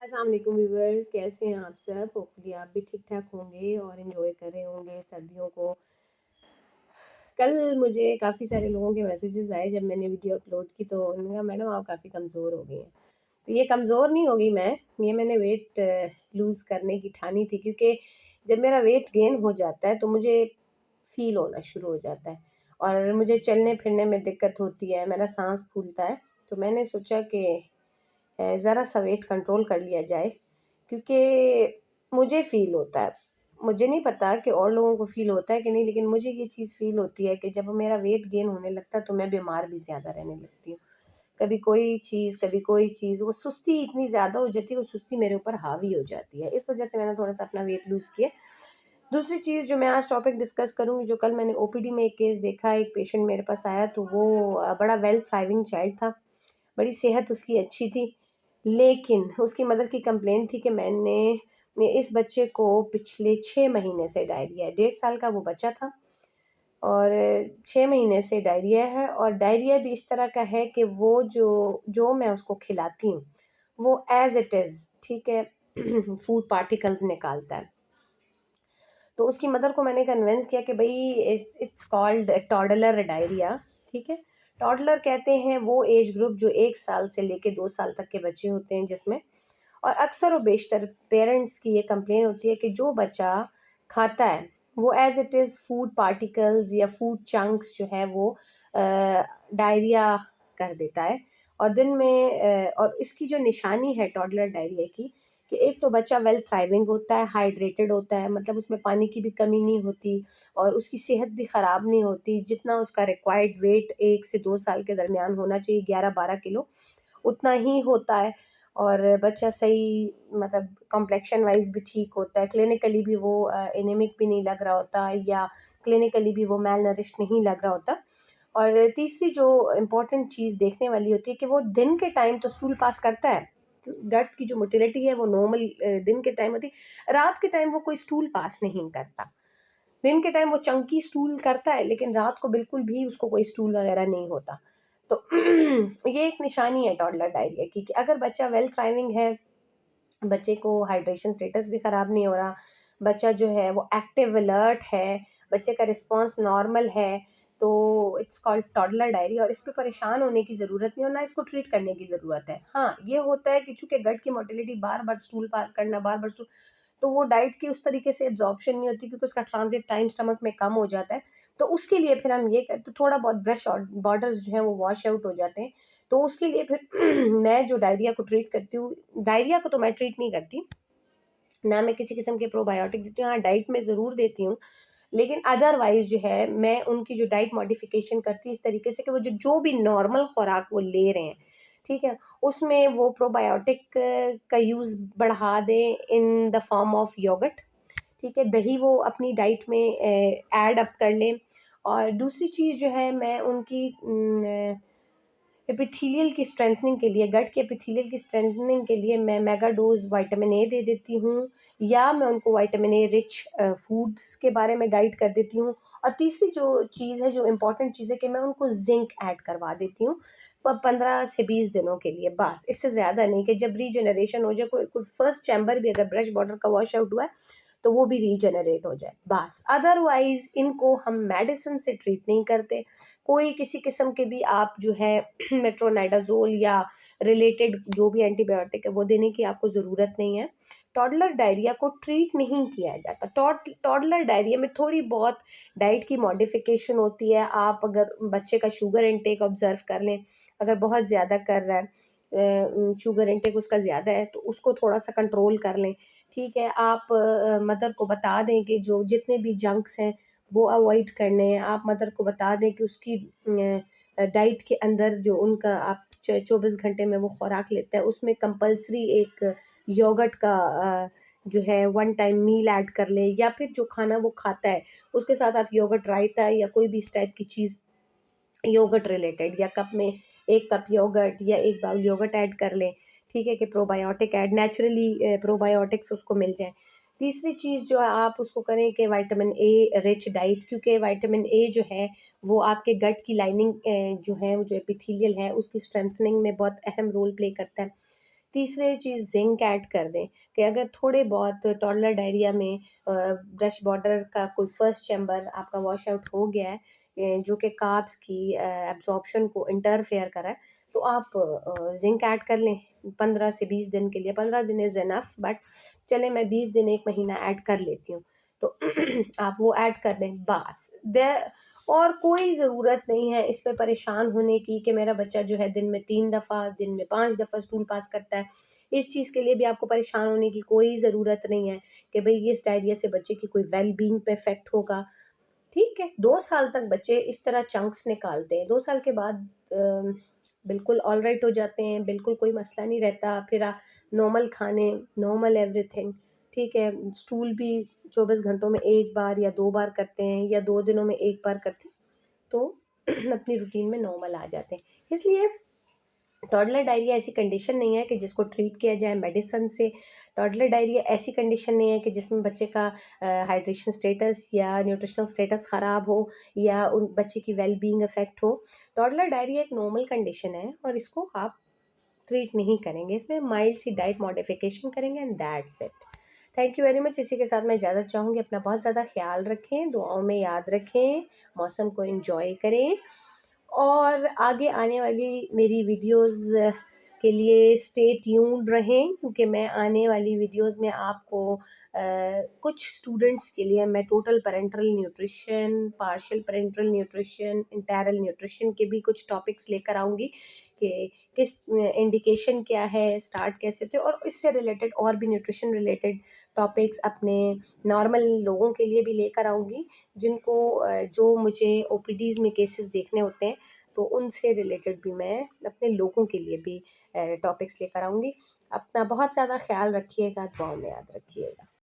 अस्सलाम वालेकुम व्यूअर्स, कैसे हैं आप सब? होपफुली आप भी ठीक ठाक होंगे और एंजॉय कर रहे होंगे सर्दियों को। कल मुझे काफ़ी सारे लोगों के मैसेजेस आए जब मैंने वीडियो अपलोड की, तो उन्होंने कहा मैडम आप काफ़ी कमज़ोर हो गई हैं। तो ये कमज़ोर नहीं हो गई मैं, ये मैंने वेट लूज़ करने की ठानी थी, क्योंकि जब मेरा वेट गेन हो जाता है तो मुझे फ़ील होना शुरू हो जाता है और मुझे चलने फिरने में दिक्कत होती है, मेरा साँस फूलता है। तो मैंने सोचा कि ज़रा सा वेट कंट्रोल कर लिया जाए, क्योंकि मुझे फ़ील होता है। मुझे नहीं पता कि और लोगों को फ़ील होता है कि नहीं, लेकिन मुझे ये चीज़ फ़ील होती है कि जब मेरा वेट गेन होने लगता है तो मैं बीमार भी ज़्यादा रहने लगती हूँ। कभी कोई चीज़, कभी कोई चीज़, वो सुस्ती इतनी ज़्यादा हो जाती है, वो सुस्ती मेरे ऊपर हावी हो जाती है। इस वज़ह से मैंने थोड़ा-सा अपना वेट लूज़ किया। दूसरी चीज़ जो मैं आज टॉपिक डिस्कस करूँगी, जो कल मैंने ओपीडी में एक केस देखा, एक पेशेंट मेरे पास आया, तो वो बड़ा वेल थ्राइविंग चाइल्ड था। बड़ी सेहत उसकी अच्छी थी, लेकिन उसकी मदर की कंप्लेंट थी कि मैंने इस बच्चे को पिछले 6 महीने से डायरिया है। 1.5 साल का वो बच्चा था और 6 महीने से डायरिया है, और डायरिया भी इस तरह का है कि वो जो जो मैं उसको खिलाती हूँ, वो एज़ इट इज़, ठीक है, फूड पार्टिकल्स निकालता है। तो उसकी मदर को मैंने कन्विंस किया कि भई इट्स कॉल्ड टॉडलर डायरिया, ठीक है? टॉडलर कहते हैं वो एज ग्रुप जो 1 साल से लेके 2 साल तक के बच्चे होते हैं जिसमें, और अक्सर और बेशतर पेरेंट्स की ये कंप्लेन होती है कि जो बच्चा खाता है, वो as it is food particles या फूड चंक्स जो है वो डायरिया कर देता है। और दिन में और इसकी जो निशानी है टॉडलर डायरिया की, कि एक तो बच्चा वेल थ्राइविंग होता है, हाइड्रेटेड होता है, मतलब उसमें पानी की भी कमी नहीं होती और उसकी सेहत भी ख़राब नहीं होती। जितना उसका रिक्वायर्ड वेट 1 से 2 साल के दरमियान होना चाहिए, 11-12 किलो, उतना ही होता है। और बच्चा सही, मतलब कॉम्प्लेक्शन वाइज़ भी ठीक होता है, क्लिनिकली भी वो एनीमिक भी नहीं लग रहा होता, या क्लिनिकली भी वो मैल नरिश्ड नहीं लग रहा होता। और तीसरी जो इम्पोर्टेंट चीज़ देखने वाली होती है कि वो दिन के टाइम तो स्टूल पास करता है, तो गट की जो मोटिलिटी है वो नॉर्मल दिन के टाइम होती है, रात के टाइम वो कोई स्टूल पास नहीं करता। दिन के टाइम वो चंकी स्टूल करता है, लेकिन रात को बिल्कुल भी उसको कोई स्टूल वगैरह नहीं होता। तो ये एक निशानी है टॉडलर डायरिया की, कि अगर बच्चा वेल थ्राइविंग है, बच्चे को हाइड्रेशन स्टेटस भी ख़राब नहीं हो रहा, बच्चा जो है वो एक्टिव अलर्ट है, बच्चे का रिस्पॉन्स नॉर्मल है, तो इट्स कॉल्ड टॉडलर डायरिया, और इस पे परेशान होने की ज़रूरत नहीं और ना इसको ट्रीट करने की ज़रूरत है। हाँ, ये होता है कि चूँकि गट की मोटिलिटी बार-बार स्टूल पास करना, बार-बार स्टूल, तो वो डाइट की उस तरीके से एब्ज़ॉर्प्शन नहीं होती, क्योंकि उसका ट्रांज़िट टाइम स्टमक में कम हो जाता है। तो उसके लिए फिर हम ये करते, थोड़ा बहुत ब्रेस्ट और बॉर्डर्स जो हैं वो वॉश आउट हो जाते हैं। तो उसके लिए फिर मैं जो डायरिया को ट्रीट करती हूँ, डायरिया को तो मैं ट्रीट नहीं करती, ना मैं किसी किस्म के प्रोबायोटिक देती हूँ, हाँ, डाइट में ज़रूर देती हूँ। लेकिन अदरवाइज़ जो है, मैं उनकी जो डाइट मॉडिफ़िकेशन करती हूँ इस तरीके से कि वो जो जो भी नॉर्मल खुराक वो ले रहे हैं, ठीक है? उसमें वो प्रोबायोटिक का यूज़ बढ़ा दें in the form of yogurt, ठीक है? दही वो अपनी डाइट में ऐड अप कर लें। और दूसरी चीज़ जो है, मैं उनकी एपिथेलियल की स्ट्रेंथनिंग के लिए, गट के एपिथेलियल की स्ट्रेंथनिंग के लिए मैं मेगा डोज़ विटामिन ए दे देती हूँ, या मैं उनको विटामिन ए रिच फूड्स के बारे में गाइड कर देती हूँ। और तीसरी जो चीज़ है, जो इम्पोर्टेंट चीज़ है, कि मैं उनको ज़िंक ऐड करवा देती हूँ 15 से 20 दिनों के लिए, बस, इससे ज़्यादा नहीं, कि जब रीजनरेशन हो जाए, कोई कोई फर्स्ट चैम्बर भी अगर ब्रेस्ट बॉर्डर का वॉश आउट हुआ है, तो वो भी रीजनरेट हो जाए, बस। अदरवाइज़ इनको हम मेडिसिन से ट्रीट नहीं करते। कोई किसी किस्म के भी आप जो है मेट्रोनाइडाज़ोल या रिलेटेड जो भी एंटीबायोटिक है वो देने की आपको ज़रूरत नहीं है। टॉडलर डायरिया को ट्रीट नहीं किया जाता। टॉडलर डायरिया में थोड़ी बहुत डाइट की मॉडिफ़िकेशन होती है। आप अगर बच्चे का शुगर इंटेक ऑब्ज़र्व कर लें, अगर बहुत ज़्यादा कर रहा है, शुगर इंटेक उसका ज़्यादा है, तो उसको थोड़ा-सा कंट्रोल कर लें, ठीक है? आप मदर को बता दें कि जो जितने भी जंक्स हैं वो अवॉइड करने हैं। आप मदर को बता दें कि उसकी डाइट के अंदर जो उनका आप 24 घंटे में वो खुराक लेता है, उसमें कंपल्सरी एक योगर्ट का जो है वन टाइम मील ऐड कर लें, या फिर जो खाना वो खाता है उसके साथ आप योगर्ट रायता या कोई भी इस टाइप की चीज़ योगर्ट रिलेटेड, या कप में 1 कप योगर्ट या 1 बाउल योगर्ट ऐड कर लें, ठीक है? कि प्रोबायोटिक ऐड नेचुरली प्रोबायोटिक्स उसको मिल जाएँ। तीसरी चीज़ जो आप उसको करें कि विटामिन ए रिच डाइट, क्योंकि विटामिन ए जो है वो आपके गट की लाइनिंग जो है, वो जो एपिथेलियल है उसकी स्ट्रेंथनिंग में बहुत अहम रोल प्ले करता है। तीसरे चीज़ ज़िंक ऐड कर दें कि अगर थोड़े बहुत टॉडलर डायरिया में ब्रश बॉर्डर का कोई फर्स्ट चैम्बर आपका वॉश आउट हो गया है, जो कि कार्ब्स की एब्ज़ॉर्प्शन को इंटरफेयर कर रहा है, तो आप ज़िंक ऐड कर लें 15 से 20 दिन के लिए। 15 दिन इज़ इनफ, बट चलें मैं 20 दिन 1 महीना ऐड कर लेती हूँ। तो आप वो ऐड कर दें बस। और कोई ज़रूरत नहीं है इस पे परेशान होने की कि मेरा बच्चा जो है दिन में 3 दफ़ा, दिन में 5 दफ़ा स्टूल पास करता है। इस चीज़ के लिए भी आपको परेशान होने की कोई ज़रूरत नहीं है कि भई इस डायरिया से बच्चे की कोई वेल बीइंग पे इफ़ेक्ट होगा। ठीक है, 2 साल तक बच्चे इस तरह चंक्स निकालते हैं, 2 साल के बाद बिल्कुल ऑलराइट हो जाते हैं, बिल्कुल कोई मसला नहीं रहता, फिर नॉर्मल खाने, नॉर्मल एवरीथिंग, ठीक है। स्टूल भी 24 घंटों में 1 बार या 2 बार करते हैं या 2 दिनों में 1 बार करते हैं, तो अपनी रूटीन में नॉर्मल आ जाते हैं। इसलिए टॉडलर डायरिया ऐसी कंडीशन नहीं है कि जिसको ट्रीट किया जाए मेडिसिन से। टॉडलर डायरिया ऐसी कंडीशन नहीं है कि जिसमें बच्चे का हाइड्रेशन स्टेटस या न्यूट्रिशनल स्टेटस ख़राब हो या उन बच्चे की वेल बीइंग अफेक्ट हो। टॉडलर डायरिया एक नॉर्मल कंडीशन है और इसको आप ट्रीट नहीं करेंगे, इसमें माइल्ड सी डाइट मॉडिफिकेशन करेंगे and that's it. Thank you very much. इसी के साथ मैं इजाज़त चाहूँगी। अपना बहुत ज़्यादा ख्याल रखें, दुआओं में याद रखें, मौसम को एंजॉय करें और आगे आने वाली मेरी वीडियोस के लिए स्टे ट्यून्ड रहें, क्योंकि मैं आने वाली वीडियोस में आपको कुछ स्टूडेंट्स के लिए मैं total parenteral nutrition, partial parenteral nutrition, enteral nutrition के भी कुछ टॉपिक्स लेकर आऊँगी कि किस इंडिकेशन क्या है, स्टार्ट कैसे होते हैं, और इससे रिलेटेड और भी न्यूट्रिशन रिलेटेड टॉपिक्स अपने नॉर्मल लोगों के लिए भी लेकर आऊँगी, जिनको जो मुझे ओपीडीज़ में केसेस देखने होते हैं, तो उनसे रिलेटेड भी मैं अपने लोगों के लिए भी टॉपिक्स लेकर आऊँगी। अपना बहुत ज़्यादा ख़्याल रखिएगा, दुआओं में याद रखिएगा।